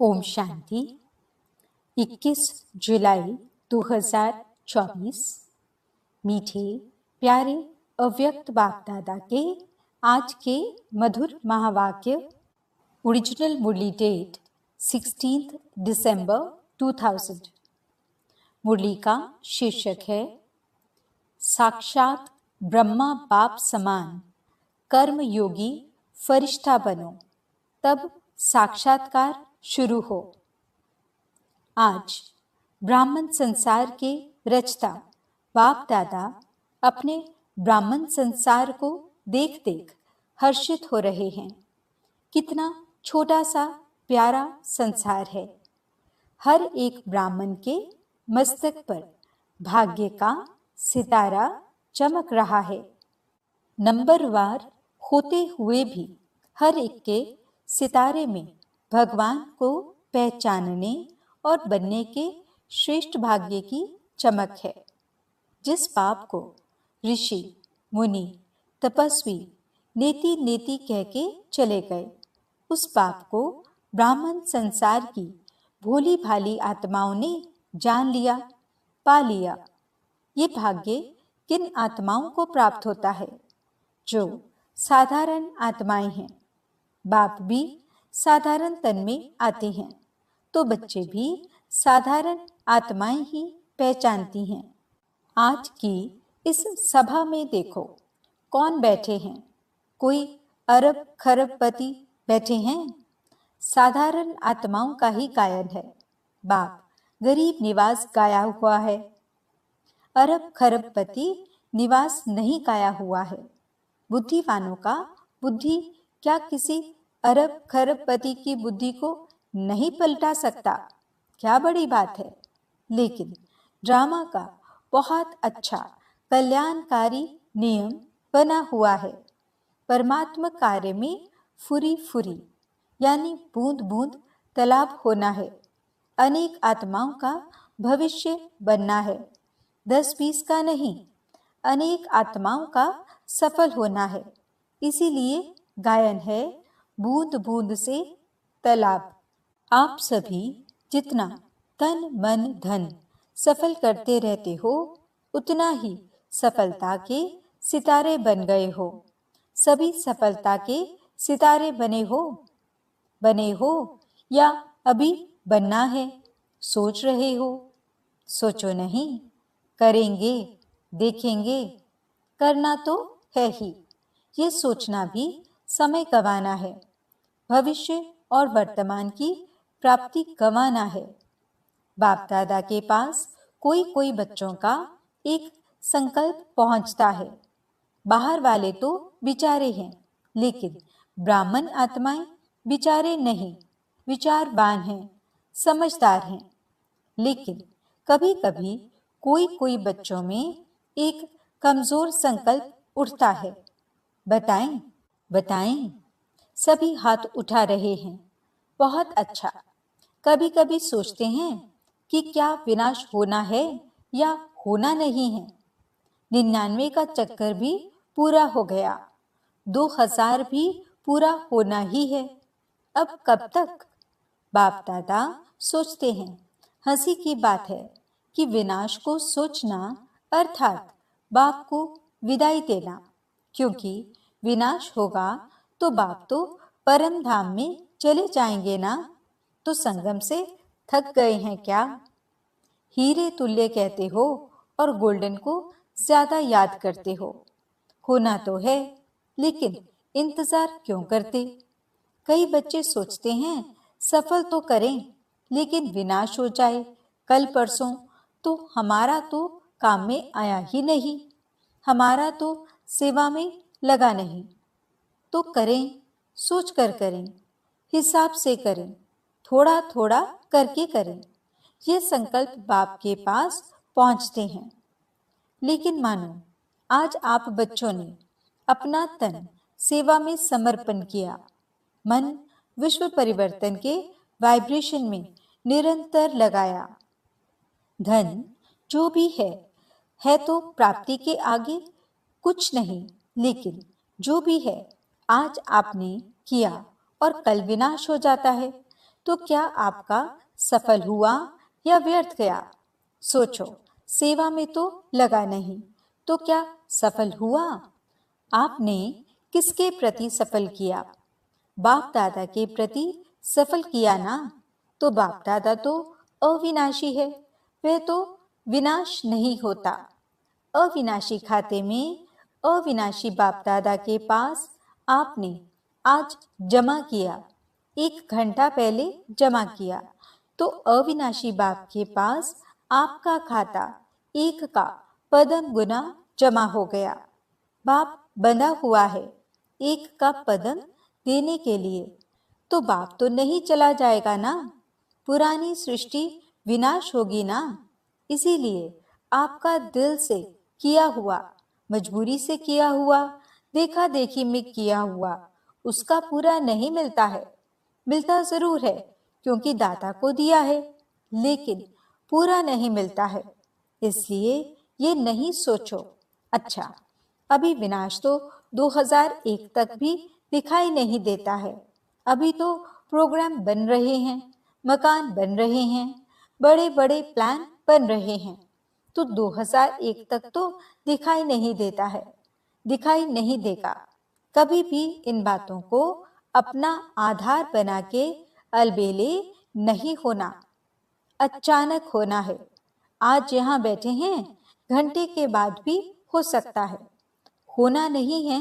ओम शांति। 21 जुलाई 2024। मीठे प्यारे अव्यक्त बाप दादा के आज के मधुर महावाक्य। ओरिजिनल मुरली डेट 16 दिसंबर 2000। मुरली का शीर्षक है साक्षात ब्रह्मा बाप समान कर्म योगी फरिश्ता बनो, तब साक्षात्कार शुरू हो। आज ब्राह्मण संसार के रचता बाप दादा अपने ब्राह्मण संसार को देख देख हर्षित हो रहे हैं। कितना छोटा सा प्यारा संसार है। हर एक ब्राह्मण के मस्तक पर भाग्य का सितारा चमक रहा है। नंबरवार होते हुए भी हर एक के सितारे में भगवान को पहचानने और बनने के श्रेष्ठ भाग्य की चमक है। जिस बाप को ऋषि मुनि तपस्वी नेति नेति कह के चले गए, उस बाप को ब्राह्मण संसार की भोली भाली आत्माओं ने जान लिया, पा लिया। ये भाग्य किन आत्माओं को प्राप्त होता है? जो साधारण आत्माएं हैं। बाप भी साधारण तन में आते हैं, तो बच्चे भी साधारण आत्माएं ही पहचानती हैं। आज की इस सभा में देखो कौन बैठे हैं। कोई अरब खरबपति बैठे हैं। साधारण आत्माओं का ही गायन है। बाप गरीब निवास गाया हुआ है। अरब खरबपति निवास नहीं गाया हुआ है। बुद्धिवानों का बुद्धि क्या किसी अरब खरबपति की बुद्धि को नहीं पलटा सकता? क्या बड़ी बात है। लेकिन ड्रामा का बहुत अच्छा कल्याणकारी नियम बना हुआ है। परमात्मा कार्य में फुरी फुरी यानी बूंद बूंद तालाब होना है। अनेक आत्माओं का भविष्य बनना है। 10-20 का नहीं, अनेक आत्माओं का सफल होना है। इसीलिए गायन है बूंद बूंद से तालाब। आप सभी जितना तन मन धन सफल करते रहते हो, उतना ही सफलता के सितारे बन गए हो। सभी सफलता के सितारे बने हो या अभी बनना है? सोच रहे हो? सोचो नहीं, करेंगे, देखेंगे। करना तो है ही। ये सोचना भी समय गंवाना है। भविष्य और वर्तमान की प्राप्ति गंवाना है। बाप दादा के पास कोई कोई बच्चों का एक संकल्प पहुंचता है। बाहर वाले तो बिचारे हैं, लेकिन ब्राह्मण आत्माएं बिचारे नहीं, विचारवान हैं, समझदार हैं। लेकिन कभी कभी कोई कोई बच्चों में एक कमजोर संकल्प उठता है। बताएं बताएं। सभी हाथ उठा रहे हैं। बहुत अच्छा। कभी कभी सोचते हैं कि क्या विनाश होना है या होना नहीं है। 99 का चक्कर भी पूरा हो गया, 2000 भी पूरा होना ही है। अब कब तक? बाप दादा सोचते हैं। हंसी की बात है कि विनाश को सोचना अर्थात बाप को विदाई देना, क्योंकि विनाश होगा तो बाप तो परम धाम में चले जाएंगे ना। तो संगम से थक गए हैं क्या? हीरे तुल्य कहते हो और गोल्डन को ज्यादा याद करते हो। होना तो है, लेकिन इंतजार क्यों करते? कई बच्चे सोचते हैं सफल तो करें, लेकिन विनाश हो जाए कल परसों तो हमारा तो काम में आया ही नहीं, हमारा तो सेवा में लगा नहीं। तो करें, सोच कर करें, हिसाब से करें, थोड़ा थोड़ा करके करें। ये संकल्प बाप के पास पहुंचते हैं। लेकिन मानो आज आप बच्चों ने अपना तन सेवा में समर्पण किया। मन विश्व परिवर्तन के वाइब्रेशन में निरंतर लगाया। धन जो भी है तो प्राप्ति के आगे कुछ नहीं, लेकिन जो भी है आज आपने किया और कल विनाश हो जाता है। तो क्या आपका सफल हुआ या व्यर्थ गया? सोचो, सेवा में तो लगा नहीं, तो क्या सफल हुआ? आपने किसके प्रति सफल किया? बाप दादा के प्रति सफल किया ना? तो बाप दादा तो अविनाशी है, वह तो विनाश नहीं होता। अविनाशी खाते में अविनाशी बाप दादा के पास आपने आज जमा किया, 1 घंटा पहले जमा किया, तो अविनाशी बाप के पास आपका खाता 1 का पदम गुना जमा हो गया। बाप बंधा हुआ है 1 का पदम देने के लिए, तो बाप तो नहीं चला जाएगा ना? पुरानी सृष्टि विनाश होगी ना? इसीलिए आपका दिल से किया हुआ, मजबूरी से किया हुआ, देखा देखी में किया हुआ, उसका पूरा नहीं मिलता है। मिलता जरूर है क्योंकि दाता को दिया है, लेकिन पूरा नहीं मिलता है। इसलिए ये नहीं सोचो, अच्छा अभी विनाश तो 2001 तक भी दिखाई नहीं देता है। अभी तो प्रोग्राम बन रहे हैं, मकान बन रहे हैं, बड़े बड़े प्लान बन रहे हैं, तो 2001 तक तो दिखाई नहीं देता है, दिखाई नहीं देगा। कभी भी इन बातों को अपना आधार बना के अलबेले नहीं होना, अचानक होना है। आज यहाँ बैठे हैं, घंटे के बाद भी हो सकता है। होना नहीं है,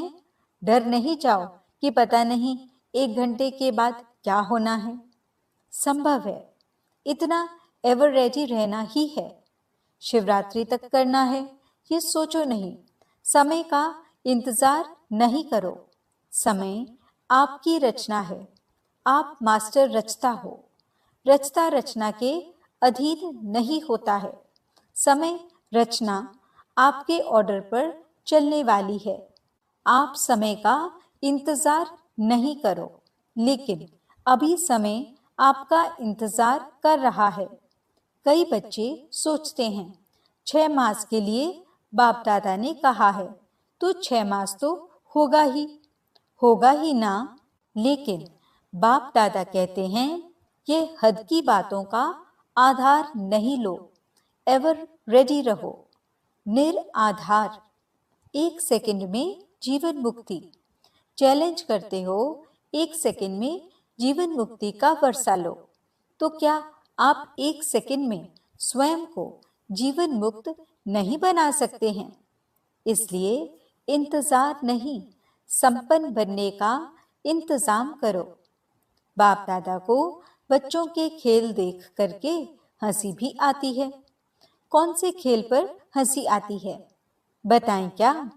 डर नहीं जाओ कि पता नहीं 1 घंटे के बाद क्या होना है। संभव है, इतना एवर रेडी रहना ही है। शिवरात्रि तक करना है, ये सोचो नहीं। समय का इंतजार नहीं करो। समय आपकी रचना है, आप मास्टर रचता हो। रचता रचना के अधीन नहीं होता है। समय रचना आपके ऑर्डर पर चलने वाली है। आप समय का इंतजार नहीं करो, लेकिन अभी समय आपका इंतजार कर रहा है। कई बच्चे सोचते हैं 6 मास के लिए बाप दादा ने कहा है, तो 6 मास तो होगा ही ना। लेकिन बाप दादा कहते हैं ये हद की बातों का आधार नहीं लो, एवर रेडी रहो। निराधार, 1 सेकंड में जीवन मुक्ति। चैलेंज करते हो 1 सेकंड में जीवन मुक्ति का वर्षा लो, तो क्या आप 1 सेकंड में स्वयं को जीवन मुक्त नहीं बना सकते हैं? इसलिए इंतजार नहीं, संपन्न बनने का इंतजाम करो। बाप दादा को बच्चों के खेल देख करके हंसी भी आती है। कौन से खेल पर हंसी आती है बताएं क्या?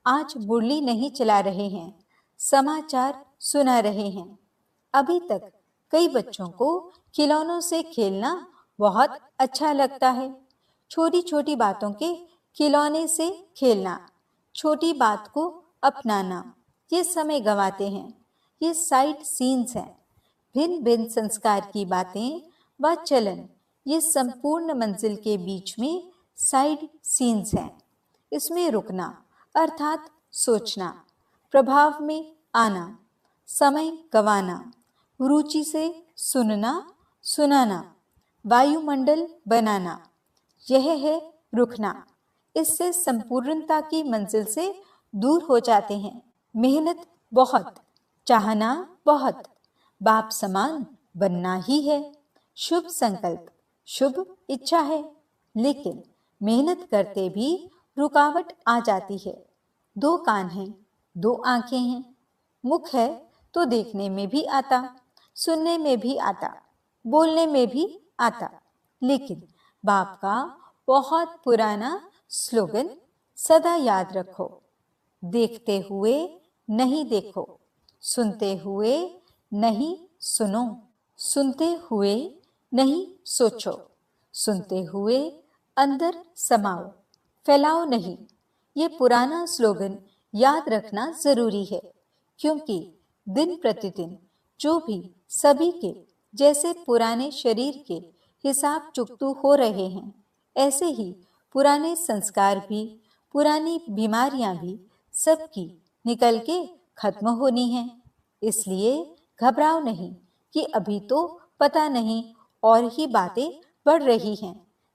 आज मुरली नहीं चला रहे हैं, समाचार सुना रहे हैं। अभी तक कई बच्चों को खिलौनों से खेलना बहुत अच्छा लगता है। छोटी छोटी बातों के खिलौने से खेलना, छोटी बात को अपनाना, ये समय गंवाते हैं। ये साइड सीन्स हैं। भिन्न भिन्न संस्कार की बातें व चलन, ये संपूर्ण मंजिल के बीच में साइड सीन्स हैं। इसमें रुकना अर्थात सोचना, प्रभाव में आना, समय गंवाना, रुचि से सुनना सुनाना, वायुमंडल बनाना, यह है रुकना। इससे संपूर्णता की मंजिल से दूर हो जाते हैं। मेहनत बहुत, चाहना बहुत, बाप समान बनना ही है। शुभ संकल्प, शुभ इच्छा है, लेकिन मेहनत करते भी रुकावट आ जाती है। 2 कान हैं, 2 आंखें हैं, मुख है तो देखने में भी आता, सुनने में भी आता, बोलने में भी आता। लेकिन बाप का बहुत पुराना स्लोगन सदा याद रखो, देखते हुए नहीं देखो, सुनते हुए नहीं सुनो, सुनते हुए नहीं सोचो, सुनते हुए अंदर समाओ, फैलाओ नहीं। ये पुराना स्लोगन याद रखना जरूरी है, क्योंकि दिन प्रतिदिन जो भी सभी के जैसे पुराने शरीर के हिसाब चुकतू हो रहे हैं, ऐसे ही पुराने संस्कार भी, पुरानी बीमारियां भी सबकी निकल के खत्म होनी है। इसलिए घबराओ नहीं कि अभी तो पता नहीं और ही बातें बढ़ रही हैं,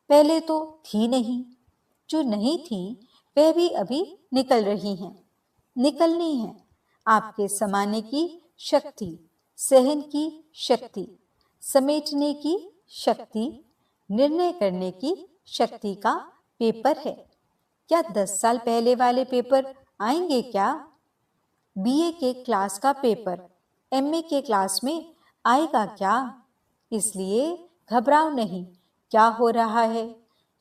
पहले तो थी नहीं। जो नहीं थी वह भी अभी निकल रही हैं। निकलनी है। आपके समाने की शक्ति, सहन की शक्ति, समेटने की शक्ति, निर्णय करने की शक्ति का पेपर है। क्या 10 साल पहले वाले पेपर आएंगे क्या? बीए के क्लास का पेपर एमए के क्लास में आएगा क्या? इसलिए घबराओ नहीं। क्या हो रहा है?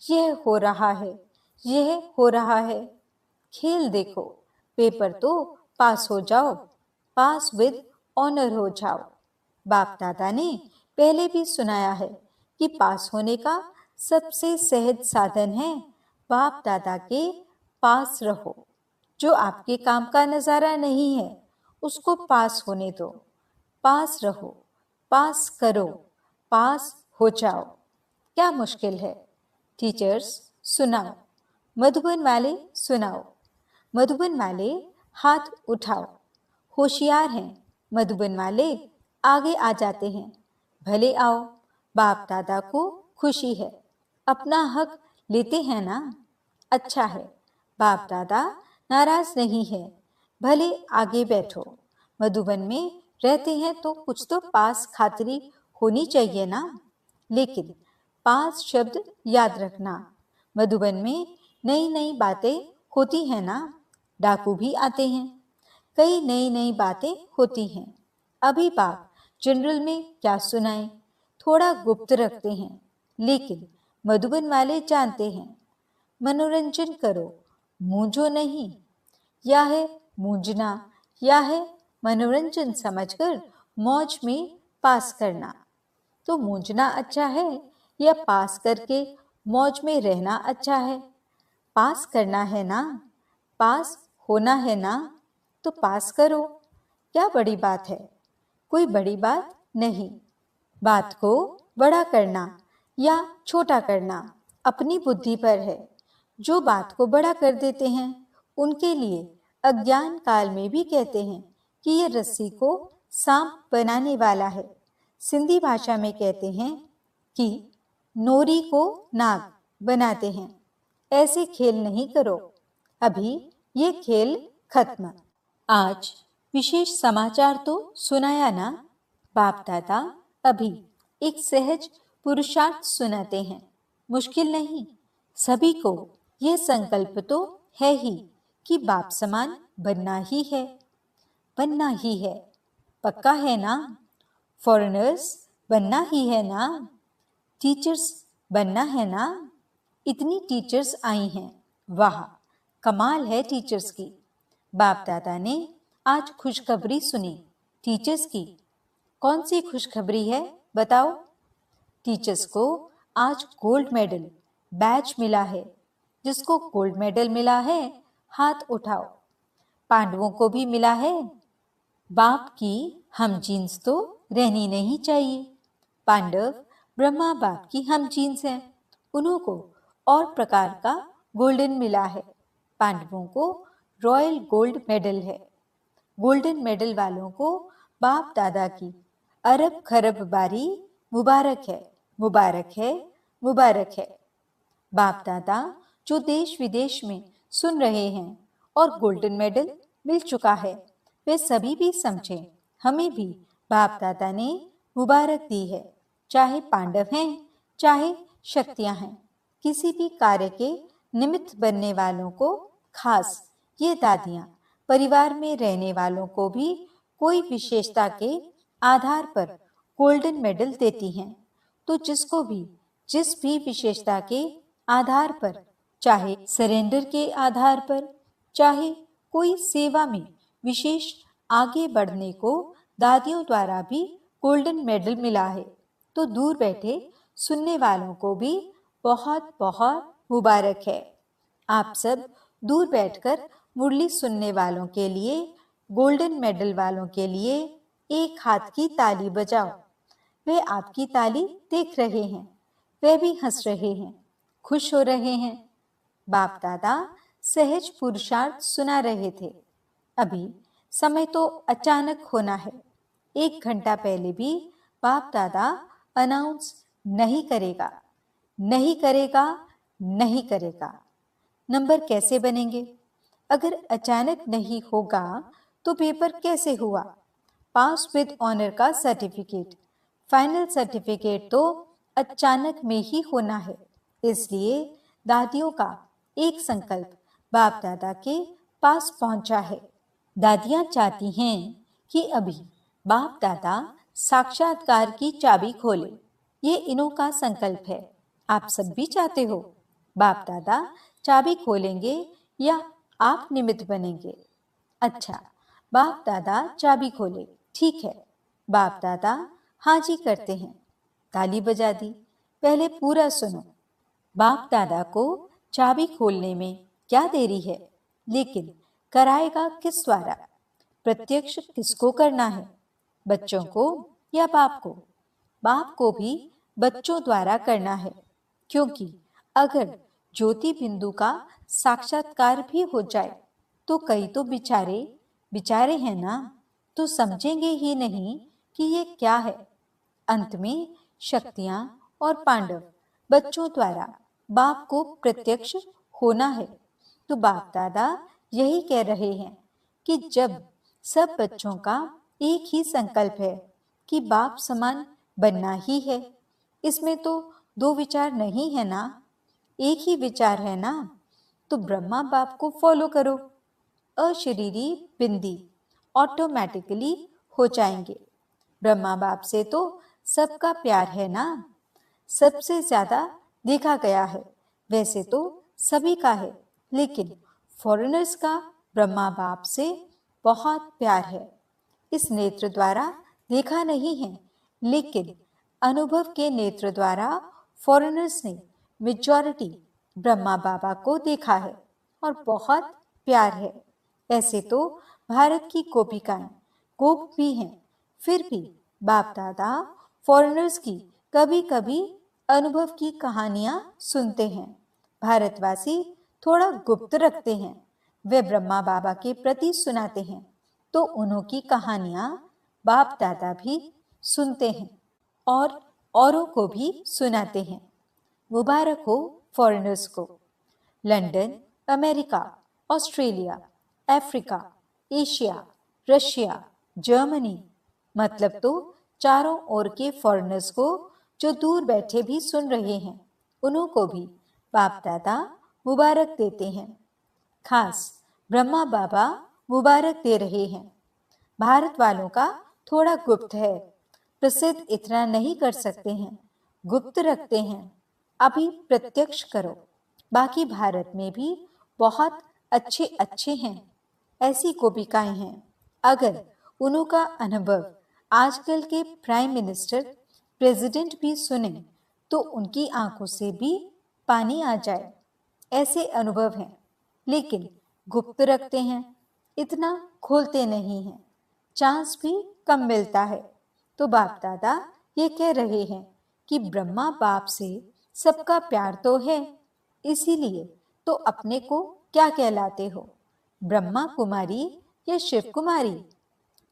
यह हो रहा है, यह हो रहा है। खेल देखो, पेपर तो पास हो जाओ, पास विद ऑनर हो जाओ। बाप दादा ने पहले भी सुनाया है कि पास होने का सबसे सहज साधन है बाप दादा के पास रहो। जो आपके काम का नजारा नहीं है उसको पास होने दो। पास रहो, पास करो, पास हो जाओ। क्या मुश्किल है? टीचर्स सुनाओ, मधुबन वाले सुनाओ। मधुबन वाले हाथ उठाओ। होशियार हैं मधुबन वाले, आगे आ जाते हैं। भले आओ, बाप दादा को खुशी है, अपना हक लेते हैं ना। अच्छा है, बाप दादा नाराज नहीं है। भले आगे बैठो। मधुबन में रहते हैं तो कुछ तो पास खातिरी होनी चाहिए ना। लेकिन पास शब्द याद रखना। मधुबन में नई नई बातें होती हैं ना। डाकू भी आते हैं, कई नई नई बातें होती हैं। अभी बाप जनरल में क्या सुनाएं, थोड़ा गुप्त रखते हैं, लेकिन मधुबन वाले जानते हैं। मनोरंजन करो, मूंझो नहीं। या है मूंझना, या है मनोरंजन समझकर मौज में पास करना। तो मूंझना अच्छा है या पास करके मौज में रहना अच्छा है? पास करना है ना, पास होना है ना, तो पास करो। क्या बड़ी बात है? कोई बड़ी बात नहीं। बात को बड़ा करना या छोटा करना अपनी बुद्धि पर है। जो बात को बड़ा कर देते हैं उनके लिए अज्ञान काल में भी कहते हैं कि ये रस्सी को सांप बनाने वाला है। सिंधी भाषा में कहते हैं कि नोरी को नाग बनाते हैं। ऐसे खेल नहीं करो, अभी ये खेल खत्म। आज विशेष समाचार तो सुनाया ना। बाप दादा अभी एक सहज पुरुषार्थ सुनाते हैं। मुश्किल नहीं, सभी को यह संकल्प तो है ही कि बाप समान बनना ही है। बनना ही है, पक्का है ना? फॉरेनर्स बनना ही है ना? टीचर्स बनना है ना? इतनी टीचर्स आई हैं, वाह कमाल है टीचर्स की। बाप दादा ने आज खुशखबरी सुनी टीचर्स की। कौन सी खुशखबरी है बताओ? टीचर्स को आज गोल्ड मेडल बैच मिला है। जिसको गोल्ड मेडल मिला है हाथ उठाओ। पांडवों को भी मिला है। बाप की हम जीन्स तो रहनी नहीं चाहिए। पांडव ब्रह्मा बाप की हम जीन्स हैं। उन्हों को और प्रकार का गोल्डन मिला है। पांडवों को रॉयल गोल्ड मेडल है। गोल्डन मेडल वालों को बाप दादा की अरब खरब बारी मुबारक है, मुबारक है, मुबारक है। बाप दादा जो देश विदेश में सुन रहे हैं और गोल्डन मेडल मिल चुका है, वे सभी भी समझें हमें भी बाप दादा ने मुबारक दी है। चाहे पांडव हैं, चाहे शक्तियां हैं, किसी भी कार्य के निमित्त बनने वालों को, खास ये दादियां परिवार में रहने वालों को भी कोई विशेषता के आधार पर गोल्डन मेडल देती हैं। तो जिसको भी जिस भी विशेषता के आधार पर, चाहे सरेंडर के आधार पर, चाहे कोई सेवा में विशेष आगे बढ़ने को दादियों द्वारा भी गोल्डन मेडल मिला है, तो दूर बैठे सुनने वालों को भी बहुत बहुत मुबारक है। आप सब दूर बैठकर मुरली सुनने वालों के लिए, गोल्डन मेडल वालों के लिए एक हाथ की ताली बजाओ। वे आपकी ताली देख रहे हैं, वे भी हंस रहे हैं, खुश हो रहे हैं। बाप दादा सहज पुरुषार्थ सुना रहे थे। अभी समय तो अचानक होना है। 1 घंटा पहले भी बाप दादा अनाउंस नहीं करेगा, नहीं करेगा, नहीं करेगा। नंबर कैसे बनेंगे? अगर अचानक नहीं होगा तो पेपर कैसे हुआ? पास विद ऑनर का सर्टिफिकेट, फाइनल सर्टिफिकेट तो अचानक में ही होना है। इसलिए दादियों का एक संकल्प बाप दादा के पास पहुंचा है। दादियां चाहती हैं कि अभी बाप दादा साक्षात्कार की चाबी खोले। ये इन्हों का संकल्प है। आप सब भी चाहते हो बाप दादा चाबी खोलेंगे या आप निमित्त बनेंगे? अच्छा, बाप दादा चाबी खोले, ठीक है। बाप दादा हाँ जी करते हैं। ताली बजा दी। पहले पूरा सुनो। बाप दादा को चाबी खोलने में क्या देरी है, लेकिन कराएगा किस द्वारा? प्रत्यक्ष किसको करना है, बच्चों को या बाप को? बाप को भी बच्चों द्वारा करना है, क्योंकि अगर ज्योति बिंदु का साक्षात्कार भी हो जाए तो कई तो बेचारे बेचारे हैं ना, तो समझेंगे ही नहीं कि ये क्या है। अंत में शक्तियां और पांडव बच्चों द्वारा बाप को प्रत्यक्ष होना है। तो बाप दादा यही कह रहे हैं कि जब सब बच्चों का एक ही संकल्प है कि बाप समान बनना ही है, इसमें तो दो विचार नहीं है ना, एक ही विचार है ना, तो ब्रह्मा बाप को फॉलो करो। अशरीरी बिंदी ऑटोमेटिकली हो जाएंगे। ब्रह्मा बाप से तो सबका प्यार है ना, सबसे ज्यादा देखा गया है। वैसे तो सभी का है, लेकिन फॉरेनर्स का ब्रह्मा बाप से बहुत प्यार है। इस नेत्र द्वारा देखा नहीं है, लेकिन अनुभव के नेत्र द्वारा फॉरेनर्स ने मेजॉरिटी ब्रह्मा बाबा को देखा है और बहुत प्यार है। ऐसे तो भारत की गोपिकाएं गोप भी हैं, फिर भी बाप दादा फॉरेनर्स की कभी कभी अनुभव की कहानियां सुनते हैं। भारतवासी थोड़ा गुप्त रखते हैं। वे ब्रह्मा बाबा के प्रति सुनाते हैं, तो उन्हों की कहानियां बाप दादा भी सुनते हैं और औरों को भी सुनाते हैं। मुबारक हो फॉरेनर्स को। London, America, Australia, Africa, Asia, Russia, Germany, मतलब तो चारों ओर के फॉरेनर्स को जो दूर बैठे भी सुन रहे हैं, उन्हों को भी बाप दादा मुबारक देते हैं। खास ब्रह्मा बाबा मुबारक दे रहे हैं। भारत वालों का थोड़ा गुप्त है, प्रसिद्ध इतना नहीं कर सकते हैं, गुप्त रखते हैं। अभी प्रत्यक्ष करो। बाकी भारत में भी बहुत अच्छे अच्छे हैं, ऐसी गोपिकाएं हैं। अगर उन्हों का अनुभव आजकल के प्राइम मिनिस्टर, प्रेसिडेंट भी सुने तो उनकी आंखों से भी पानी आ जाए। ऐसे अनुभव हैं, लेकिन गुप्त रखते हैं, इतना खोलते नहीं हैं, चांस भी कम मिलता है। तो बाप दादा ये कह रहे हैं कि ब्रह्मा बाप से सबका प्यार तो है, इसीलिए तो अपने को क्या कहलाते हो, ब्रह्मा कुमारी या शिव कुमारी?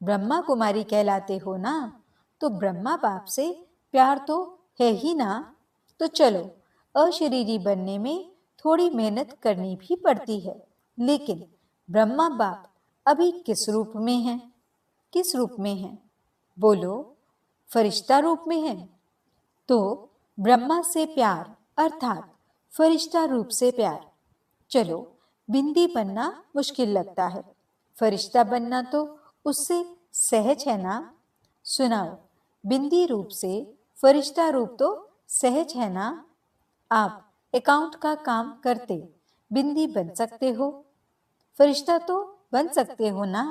ब्रह्मा कुमारी कहलाते हो ना, तो ब्रह्मा बाप से प्यार तो है ही ना। तो चलो, अशरीरी बनने में थोड़ी मेहनत करनी भी पड़ती है, लेकिन ब्रह्मा बाप अभी किस रूप में हैं? किस रूप में हैं? बोलो, फरिश्ता रूप में हैं। तो ब्रह्मा से प्यार अर्थात फरिश्ता रूप से प्यार। चलो, बिंदी बनना मुश्किल लगता है, फरिश्ता बनना तो उससे सहज है ना। सुनाओ, बिंदी रूप से फरिश्ता रूप तो सहज है ना। आप अकाउंट का काम करते बिंदी बन सकते हो, फरिश्ता तो बन सकते हो ना।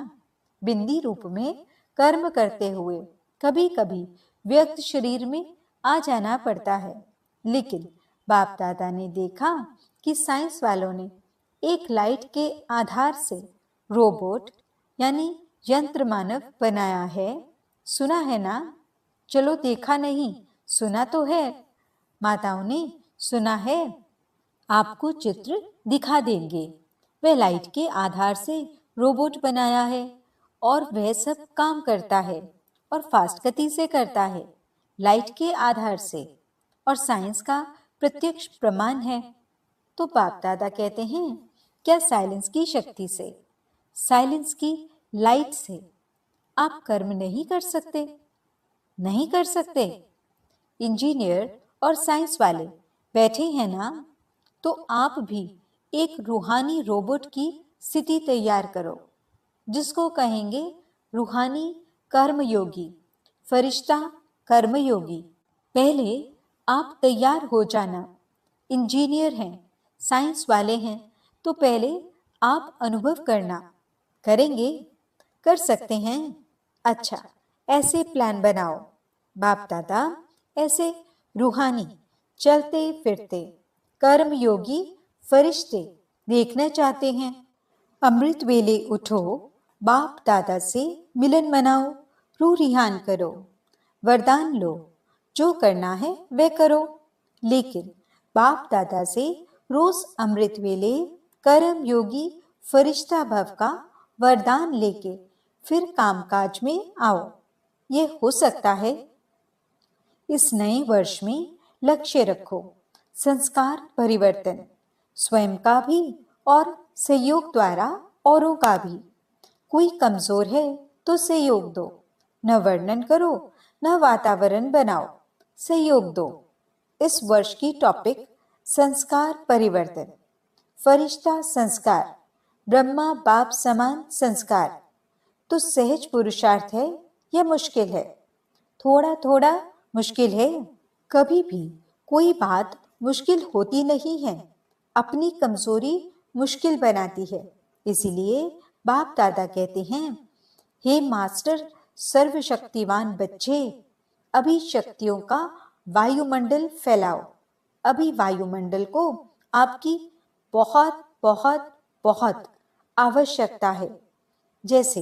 बिंदी रूप में कर्म करते हुए कभी कभी व्यक्त शरीर में आ जाना पड़ता है, लेकिन बाप दादा ने देखा कि साइंस वालों ने एक लाइट के आधार से रोबोट यानी यंत्र मानव बनाया है। सुना है ना? चलो, देखा नहीं, सुना तो है। माताओं ने सुना है। आपको चित्र दिखा देंगे। वह लाइट के आधार से रोबोट बनाया है और वह सब काम करता है और फास्ट गति से करता है। लाइट के आधार से और साइंस का प्रत्यक्ष प्रमाण है। तो बाप दादा कहते हैं, क्या साइलेंस की शक्ति से, साइलेंस की लाइट से आप कर्म नहीं कर सकते? नहीं कर सकते। इंजीनियर और साइंस वाले बैठे हैं ना, तो आप भी एक रूहानी रोबोट की स्थिति तैयार करो, जिसको कहेंगे रूहानी कर्मयोगी, फरिश्ता कर्मयोगी। पहले आप तैयार हो जाना। इंजीनियर हैं, साइंस वाले हैं, तो पहले आप अनुभव करना। करेंगे? कर सकते हैं। अच्छा, ऐसे प्लान बनाओ। बाप दादा ऐसे रूहानी चलते फिरते कर्मयोगी फरिश्ते देखना चाहते हैं। अमृत वेले उठो, बाप दादा से मिलन मनाओ, रूह रिहान करो, वरदान लो, जो करना है वह करो। लेकिन बाप दादा से रोज अमृत वेले कर्म योगी फरिश्ता भव का वरदान लेके फिर कामकाज में आओ। ये हो सकता है? इस नए वर्ष में लक्ष्य रखो संस्कार परिवर्तन, स्वयं का भी और सहयोग द्वारा औरों का भी। कोई कमजोर है तो सहयोग दो, न वर्णन करो न वातावरण बनाओ, सहयोग दो। इस वर्ष की टॉपिक संस्कार परिवर्तन, फरिश्ता संस्कार, ब्रह्मा बाप समान संस्कार। तो सहज पुरुषार्थ है या मुश्किल है? थोड़ा थोड़ा मुश्किल है। कभी भी कोई बात मुश्किल होती नहीं है, अपनी कमजोरी मुश्किल बनाती है। इसीलिए बाप दादा कहते हैं, हे मास्टर सर्वशक्तिवान बच्चे, अभी शक्तियों का वायुमंडल फैलाओ। अभी वायुमंडल को आपकी बहुत बहुत बहुत आवश्यकता है। जैसे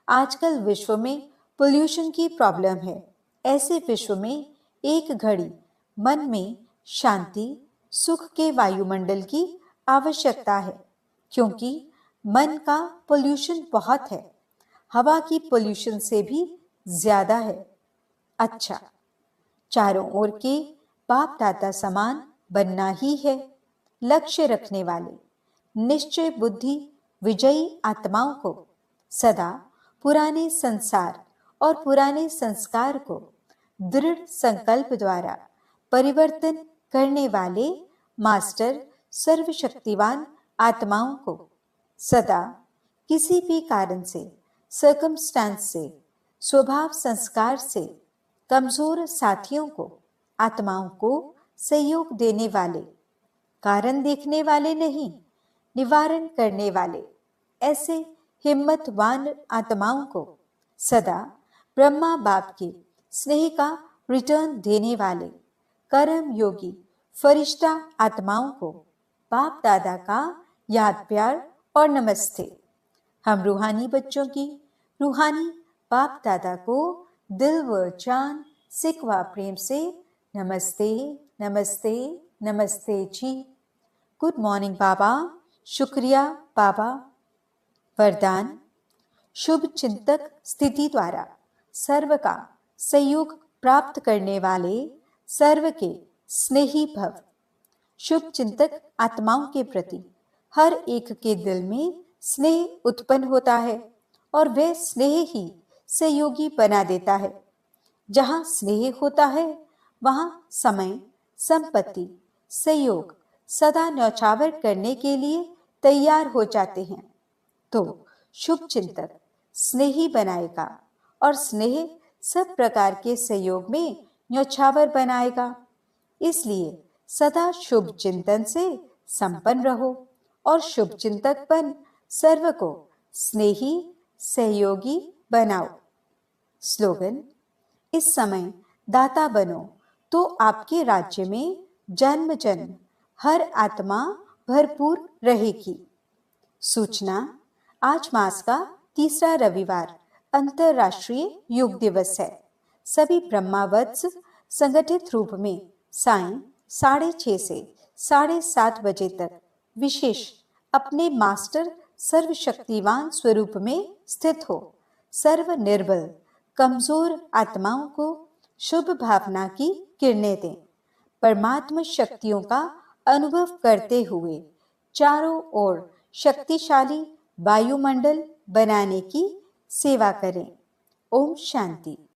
आजकल विश्व में पोल्यूशन की प्रॉब्लम है, ऐसे विश्व में एक घड़ी मन में शांति सुख के वायुमंडल की आवश्यकता है, क्योंकि मन का पोल्यूशन बहुत है, हवा की पोल्यूशन से भी ज्यादा है। अच्छा, चारों ओर के बाप दादा समान बनना ही है। लक्ष्य रखने वाले निश्चय बुद्धि विजयी आत्माओं को सदा पुराने संसार और पुराने संस्कार को दृढ़ संकल्प द्वारा परिवर्तन करने वाले मास्टर सर्वशक्तिवान आत्माओं को सदा किसी भी कारण से, सर्कमस्टेंस से, स्वभाव संस्कार से कमजोर साथियों को, आत्माओं को सहयोग देने वाले, कारण देखने वाले नहीं, निवारण करने वाले ऐसे हिम्मतवान आत्माओं को सदा ब्रह्मा बाप के स्नेह का रिटर्न देने वाले कर्म योगी फरिश्ता आत्माओं को बाप दादा का याद प्यार और नमस्ते। हम रूहानी बच्चों की रूहानी बाप दादा को दिल व जान सिकवा प्रेम से नमस्ते नमस्ते नमस्ते जी। गुड मॉर्निंग बाबा, शुक्रिया बाबा। वरदान, शुभ चिंतक स्थिति द्वारा सर्व का सहयोग प्राप्त करने वाले सर्व के स्नेही भव। शुभ चिंतक आत्माओं के प्रति हर एक के दिल में स्नेह उत्पन्न होता है और वह स्नेह ही सहयोगी बना देता है। जहां स्नेह होता है वहां समय, संपत्ति, सहयोग सदा न्यौछावर करने के लिए तैयार हो जाते हैं। तो शुभ चिंतक स्नेही बनाएगा और स्नेह सब प्रकार के सहयोग में न्यौछावर बनाएगा। इसलिए सदा शुभ चिंतन से संपन्न रहो और शुभ चिंतक बन सर्व को स्नेही सहयोगी बनाओ। स्लोगन, इस समय दाता बनो तो आपके राज्य में जन्म जन्म हर आत्मा भरपूर रहेगी। सूचना, आज मास का तीसरा रविवार अंतर्राष्ट्रीय योग दिवस है। सभी ब्रह्मावत्स संगठित रूप में सायं 6:30 से 7:30 बजे तक विशेष अपने मास्टर सर्वशक्तिवान स्वरूप में स्थित हो सर्व निर्बल कमजोर आत्माओं को शुभ भावना की किरणें दें। परमात्मा शक्तियों का अनुभव करते हुए चारों ओर शक्तिशाली वायुमंडल बनाने की सेवा करें। ओम शांति।